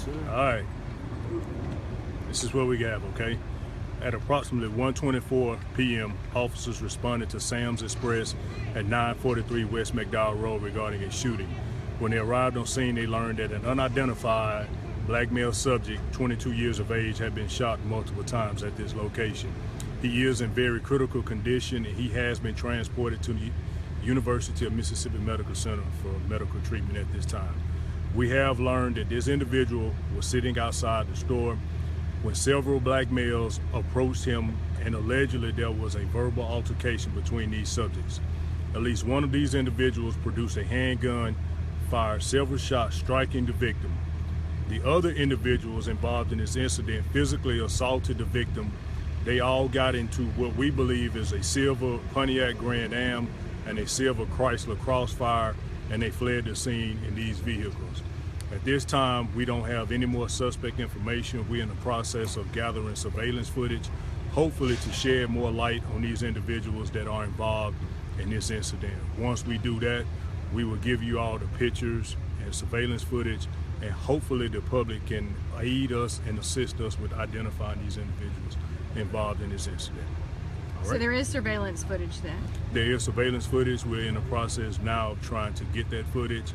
sir. All right. This is what we have, okay? At approximately 1:24 p.m., officers responded to Sam's Express at 943 West McDowell Road regarding a shooting. When they arrived on scene, they learned that an unidentified black male subject, 22 years of age, had been shot multiple times at this location. He is in very critical condition, and he has been transported to the University of Mississippi Medical Center for medical treatment at this time. We have learned that this individual was sitting outside the store when several black males approached him, and allegedly there was a verbal altercation between these subjects. At least one of these individuals produced a handgun, fired several shots, striking the victim. The other individuals involved in this incident physically assaulted the victim. They all got into what we believe is a silver Pontiac Grand Am and a silver Chrysler Crossfire, and they fled the scene in these vehicles. At this time, we don't have any more suspect information. We're in the process of gathering surveillance footage, hopefully to shed more light on these individuals that are involved in this incident. Once we do that, we will give you all the pictures and surveillance footage, and hopefully the public can aid us and assist us with identifying these individuals involved in this incident. So there is surveillance footage then? There is surveillance footage. We're in the process now of trying to get that footage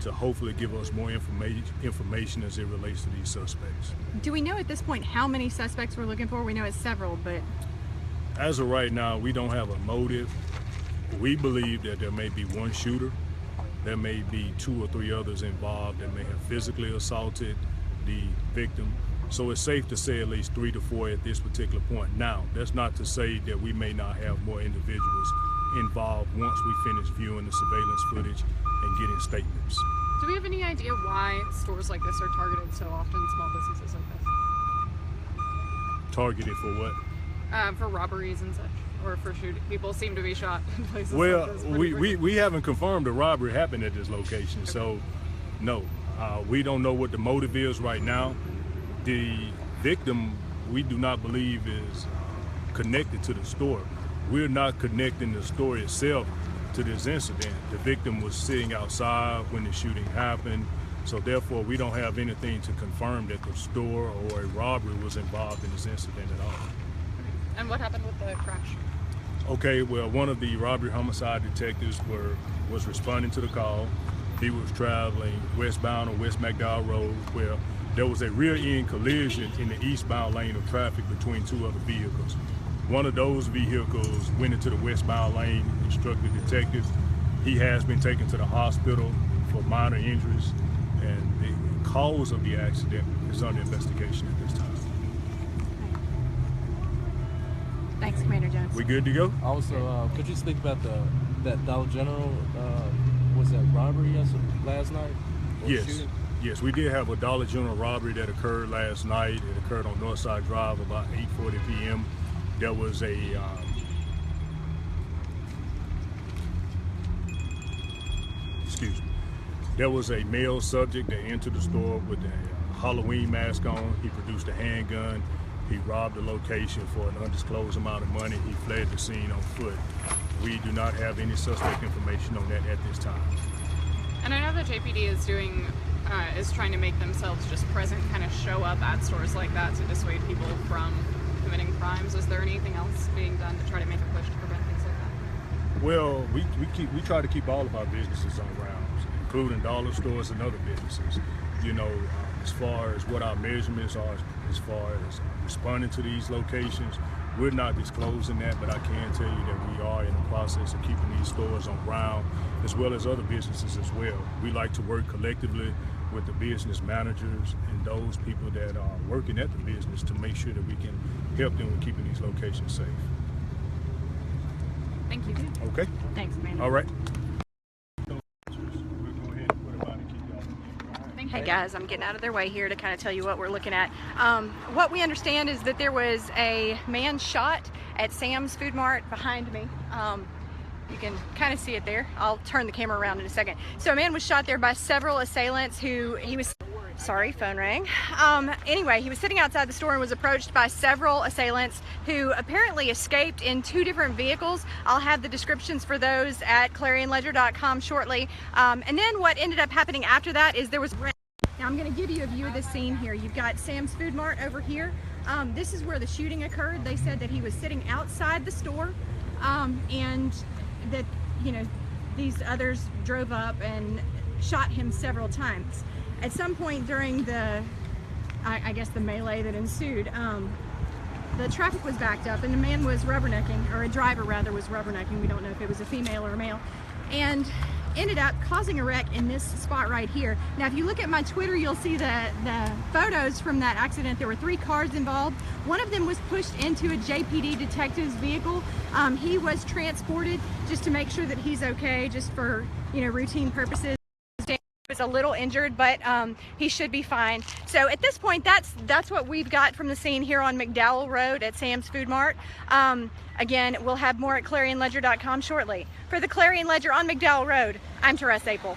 to hopefully give us more information as it relates to these suspects. Do we know at this point how many suspects we're looking for? We know it's several, but... As of right now, we don't have a motive. We believe that there may be one shooter. There may be 2 or 3 others involved that may have physically assaulted the victim. So it's safe to say at least 3 to 4 at this particular point. Now, that's not to say that we may not have more individuals involved once we finish viewing the surveillance footage and getting statements. Do we have any idea why stores like this are targeted so often, small businesses like this? Targeted for what? For robberies and such, or for shooting. People seem to be shot in places well, like this. We haven't confirmed a robbery happened at this location, okay. So no, we don't know what the motive is right now. The victim, we do not believe is connected to the store. We're not connecting the store itself to this incident. The victim was sitting outside when the shooting happened, so therefore we don't have anything to confirm that the store or a robbery was involved in this incident at all. And what happened with the crash? Okay, well, one of the robbery homicide detectives was responding to the call. He was traveling westbound on West McDowell Road, where there was a rear-end collision in the eastbound lane of traffic between 2 other vehicles. One of those vehicles went into the westbound lane and struck the detective. He has been taken to the hospital for minor injuries, and the cause of the accident is under investigation at this time. Thanks, Commander Jones. We good to go? Also, could you speak about that Dollar General, was that robbery last night? Yes. Yes, we did have a Dollar General robbery that occurred last night. It occurred on Northside Drive about 8:40 p.m. There was a there was a male subject that entered the store with a Halloween mask on. He produced a handgun. He robbed the location for an undisclosed amount of money. He fled the scene on foot. We do not have any suspect information on that at this time. And I know that JPD is trying to make themselves just present, kind of show up at stores like that to dissuade people from committing crimes. Is there anything else being done to try to make a push to prevent things like that? Well, we try to keep all of our businesses on rounds, including dollar stores and other businesses. You know, as far as what our measurements are, as far as responding to these locations, we're not disclosing that, but I can tell you that we are in the process of keeping these stores on round, as well as other businesses as well. We like to work collectively with the business managers and those people that are working at the business to make sure that we can help them with keeping these locations safe. Thank you. Okay. Thanks, man. All right. Hey guys, I'm getting out of their way here to kind of tell you what we're looking at. What we understand is that there was a man shot at Sam's Food Mart behind me. You can kind of see it there. I'll turn the camera around in a second. So a man was shot there by several assailants who sorry, phone rang. Anyway, he was sitting outside the store and was approached by several assailants who apparently escaped in 2 different vehicles. I'll have the descriptions for those at clarionledger.com shortly. And then what ended up happening after that is there was Now I'm going to give you a view of the scene here. You've got Sam's Food Mart over here. This is where the shooting occurred. They said that he was sitting outside the store, and that, you know, these others drove up and shot him several times. At some point during the, I guess the melee that ensued, the traffic was backed up and the man was rubbernecking, or a driver rather was rubbernecking, we don't know if it was a female or a male, and ended up causing a wreck in this spot right here. Now if you look at my Twitter, you'll see the photos from that accident. There were 3 cars involved. One of them was pushed into a JPD detective's vehicle. He was transported just to make sure that he's okay, just for, you know, routine purposes. Was a little injured, but he should be fine. So at this point, that's what we've got from the scene here on McDowell Road at Sam's Food Mart. Again, we'll have more at ClarionLedger.com shortly. For the Clarion Ledger on McDowell Road, I'm Tyree Jones.